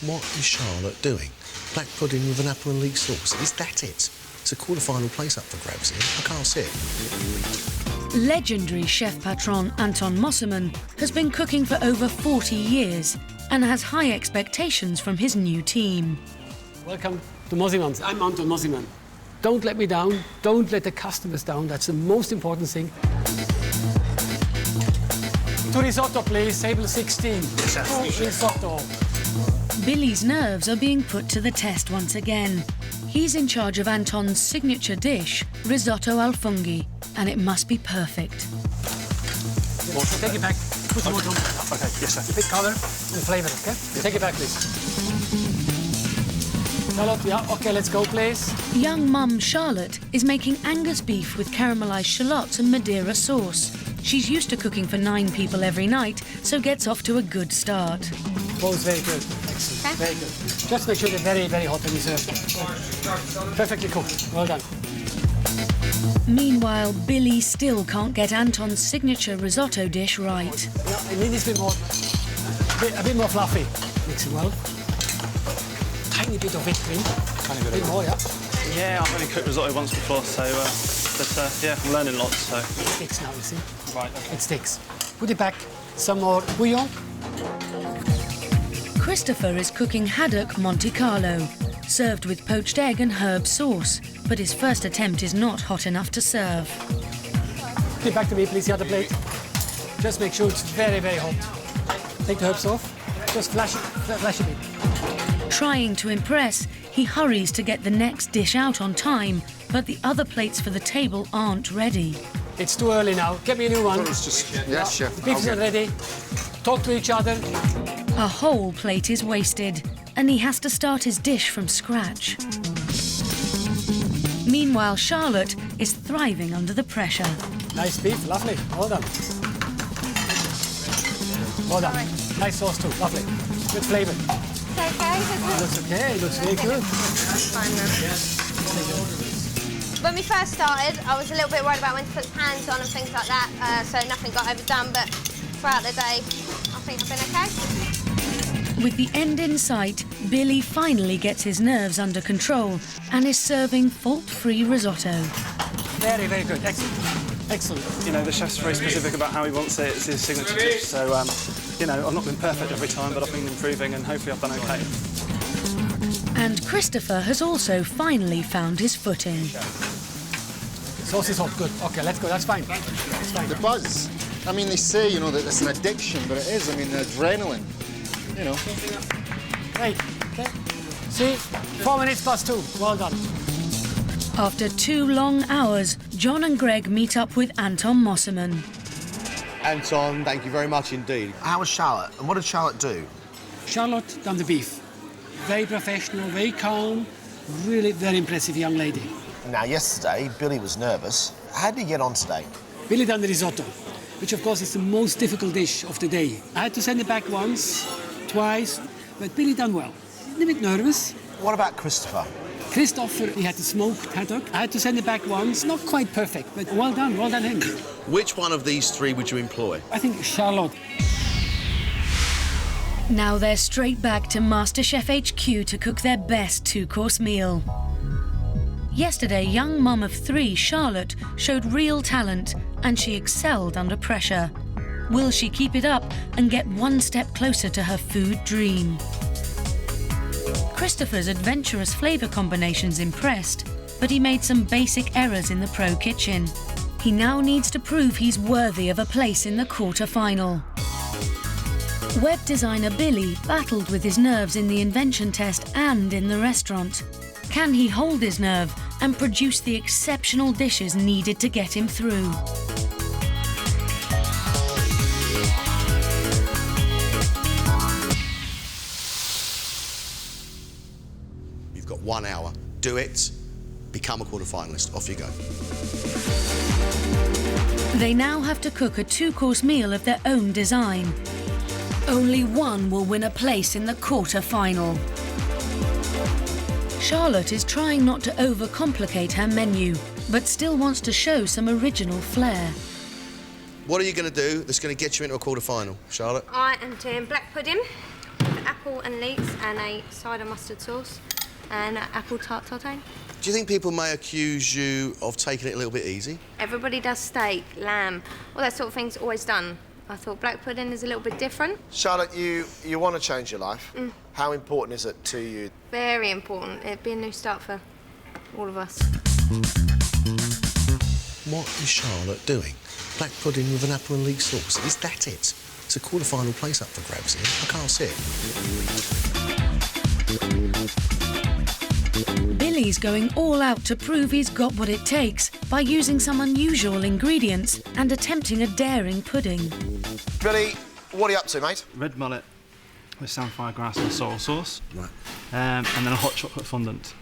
What is Charlotte doing? Black pudding with an apple and leek sauce. Is that it? It's a quarter-final place up for grabs here. I can't see it. Legendary chef patron Anton Mosimann has been cooking for over 40 years and has high expectations from his new team. Welcome to Mosimann. I'm Anton Mosimann. Don't let me down. Don't let the customers down. That's the most important thing. To risotto, please. Table 16. To risotto. Billy's nerves are being put to the test once again. He's in charge of Anton's signature dish, risotto al funghi, and it must be perfect. Take it back. Put some more on. Okay, yes, sir. Bit colour and flavour, okay? Take it back, please. Charlotte, yeah, okay, let's go, please. Young mum Charlotte is making Angus beef with caramelised shallots and Madeira sauce. She's used to cooking for 9 people every night, so gets off to a good start. Both very good. Excellent. Okay. Very good. Just make sure they're very, very hot when you serve them. Perfectly cooked. Well done. Meanwhile, Billy still can't get Anton's signature risotto dish right. No, I need this a bit more fluffy. Mix it well. Tiny bit of whipped cream. Tiny bit more, yeah. Yeah, I've only cooked risotto once before, so yeah, I'm learning lots. So it sticks now, you see. Right. Okay. It sticks. Put it back. Some more bouillon. Christopher is cooking haddock Monte Carlo, served with poached egg and herb sauce, but his first attempt is not hot enough to serve. Give it back to me, please, the other plate. Just make sure it's very, very hot. Take the herbs off. Just flash it in. Trying to impress, he hurries to get the next dish out on time, but the other plates for the table aren't ready. It's too early now. Get me a new one. Yes, chef. The beef's not ready. Talk to each other. A whole plate is wasted, and he has to start his dish from scratch. Meanwhile, Charlotte is thriving under the pressure. Nice beef, lovely. Well done. Well done. Nice sauce too, lovely. Good flavour. Okay. Looks okay, it looks very good. That's fine then. When we first started, I was a little bit worried about when to put hands on and things like that, so nothing got overdone, but throughout the day, I think I've been okay. With the end in sight, Billy finally gets his nerves under control and is serving fault-free risotto. Very, very good. Excellent. Excellent. You know, the chef's very specific about how he wants it. It's his signature dish. So, you know, I've not been perfect every time, but I've been improving, and hopefully I've done okay. And Christopher has also finally found his footing. Sauce is hot. Good. OK, let's go. That's fine. That's fine. The buzz. I mean, they say, you know, that it's an addiction, but it is. I mean, the adrenaline, you know. Great. Okay. See? 4 minutes past 2. Well done. After 2 long hours, John and Greg meet up with Anton Mosimann. Anton, thank you very much indeed. How was Charlotte, and what did Charlotte do? Charlotte done the beef. Very professional, very calm, really very impressive young lady. Now, yesterday, Billy was nervous. How did he get on today? Billy done the risotto, which of course is the most difficult dish of the day. I had to send it back once, twice, but Billy done well. A little bit nervous. What about Christopher? Christopher, he had the smoked haddock. I had to send it back once. Not quite perfect, but well done him. Which one of these 3 would you employ? I think Charlotte. Now they're straight back to MasterChef HQ to cook their best 2-course meal. Yesterday, young mum of 3, Charlotte, showed real talent and she excelled under pressure. Will she keep it up and get 1 step closer to her food dream? Christopher's adventurous flavour combinations impressed, but he made some basic errors in the pro kitchen. He now needs to prove he's worthy of a place in the quarter-final. Web designer Billy battled with his nerves in the invention test and in the restaurant. Can he hold his nerve and produce the exceptional dishes needed to get him through? You've got 1 hour. Do it. Become a quarter-finalist. Off you go. They now have to cook a 2-course meal of their own design. Only one will win a place in the quarter-final. Charlotte is trying not to overcomplicate her menu, but still wants to show some original flair. What are you going to do that's going to get you into a quarter-final, Charlotte? I am doing black pudding with apple apple and leeks and a cider mustard sauce and apple tart tartine. Do you think people may accuse you of taking it a little bit easy? Everybody does steak, lamb, all that sort of thing's always done. I thought black pudding is a little bit different. Charlotte, you want to change your life. How important is it to you? Very important. It'd be a new start for all of us. What is Charlotte doing? Black pudding with an apple and leek sauce. Is that it? It's a quarter-final place up for grabs here. I can't see it. Billy's going all out to prove he's got what it takes by using some unusual ingredients and attempting a daring pudding. Billy, what are you up to, mate? Red mullet with samphire grass and sorrel sauce. Right. And then a hot chocolate fondant.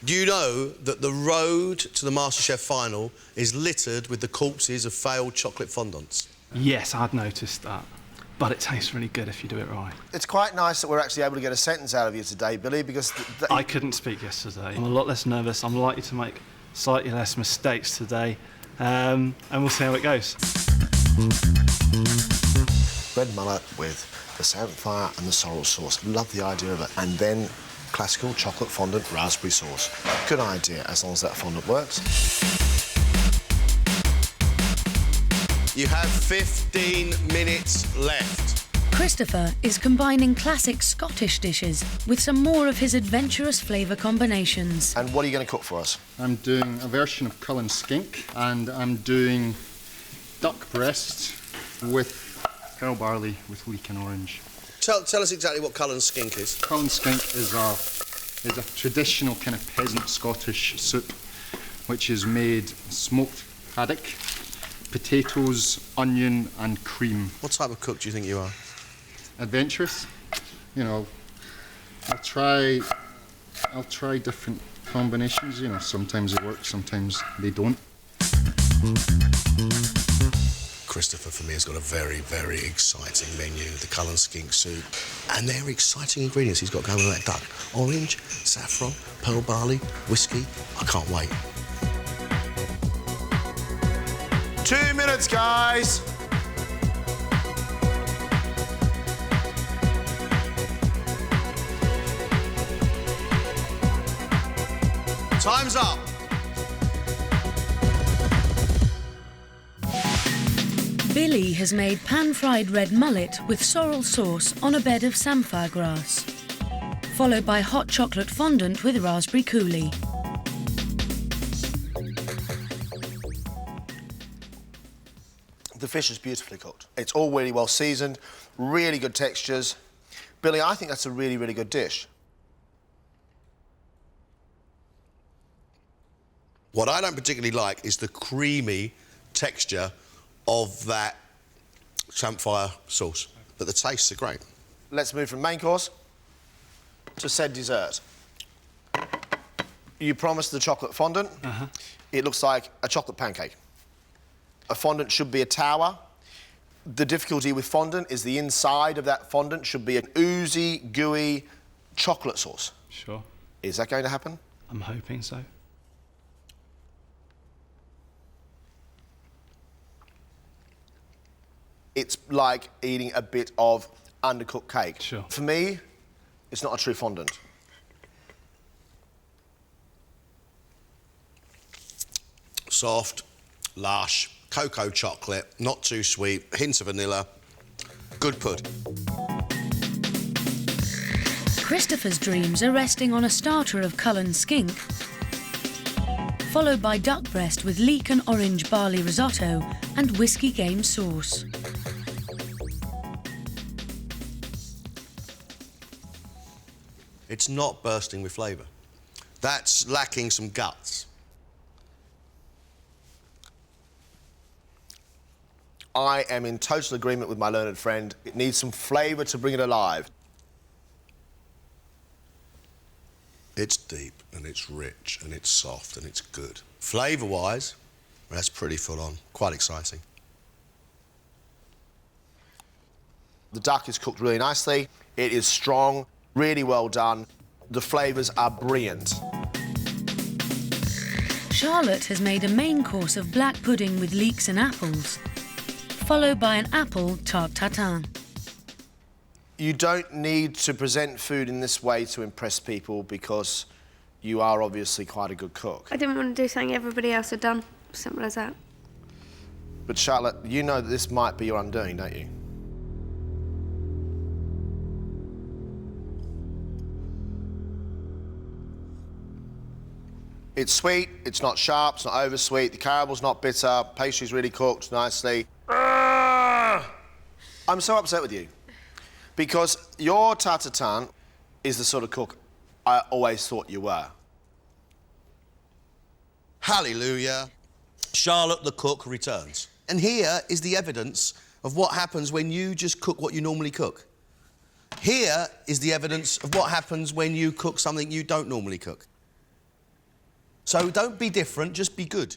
Do you know that the road to the MasterChef final is littered with the corpses of failed chocolate fondants? Yes, I'd noticed that. But it tastes really good if you do it right. It's quite nice that we're actually able to get a sentence out of you today, Billy, because... I couldn't speak yesterday. I'm a lot less nervous. I'm likely to make slightly less mistakes today. And we'll see how it goes. Red mullet with the samphire and the sorrel sauce. Love the idea of it. And then classical chocolate fondant raspberry sauce. Good idea, as long as that fondant works. You have 15 minutes left. Christopher is combining classic Scottish dishes with some more of his adventurous flavour combinations. And what are you going to cook for us? I'm doing a version of Cullen skink, and I'm doing duck breast with pearl barley with leek and orange. Tell us exactly what Cullen skink is. Cullen skink is a traditional kind of peasant Scottish soup, which is made smoked haddock, potatoes, onion and cream. What type of cook do you think you are? Adventurous. You know, I'll try different combinations. You know, sometimes they work, sometimes they don't. Christopher, for me, has got a very, very exciting menu, the Cullen skink soup. And they're exciting ingredients he's got going with that duck. Orange, saffron, pearl barley, whiskey. I can't wait. 2 minutes, guys. Time's up. Billy has made pan-fried red mullet with sorrel sauce on a bed of samphire grass, followed by hot chocolate fondant with raspberry coulis. The fish is beautifully cooked. It's all really well seasoned, really good textures. Billy, I think that's a really, really good dish. What I don't particularly like is the creamy texture of that samphire sauce, but the tastes are great. Let's move from main course to said dessert. You promised the chocolate fondant. It looks like a chocolate pancake. A fondant should be a tower. The difficulty with fondant is the inside of that fondant should be an oozy, gooey chocolate sauce. Sure. Is that going to happen? I'm hoping so. It's like eating a bit of undercooked cake. Sure. For me, it's not a true fondant. Soft, lush, cocoa chocolate, not too sweet, hints of vanilla. Good pud. Christopher's dreams are resting on a starter of Cullen skink, followed by duck breast with leek and orange barley risotto and whiskey game sauce. It's not bursting with flavour. That's lacking some guts. I am in total agreement with my learned friend. It needs some flavour to bring it alive. It's deep and it's rich and it's soft and it's good. Flavour-wise, that's pretty full on. Quite exciting. The duck is cooked really nicely. It is strong, really well done. The flavours are brilliant. Charlotte has made a main course of black pudding with leeks and apples, followed by an apple tart tatin. You don't need to present food in this way to impress people because you are obviously quite a good cook. I didn't want to do something everybody else had done. Simple as that. But Charlotte, you know that this might be your undoing, don't you? It's sweet, it's not sharp, it's not oversweet, the caramel's not bitter, pastry's really cooked nicely. I'm so upset with you. Because your tartatan is the sort of cook I always thought you were. Hallelujah. Charlotte the cook returns. And here is the evidence of what happens when you just cook what you normally cook. Here is the evidence of what happens when you cook something you don't normally cook. So don't be different, just be good.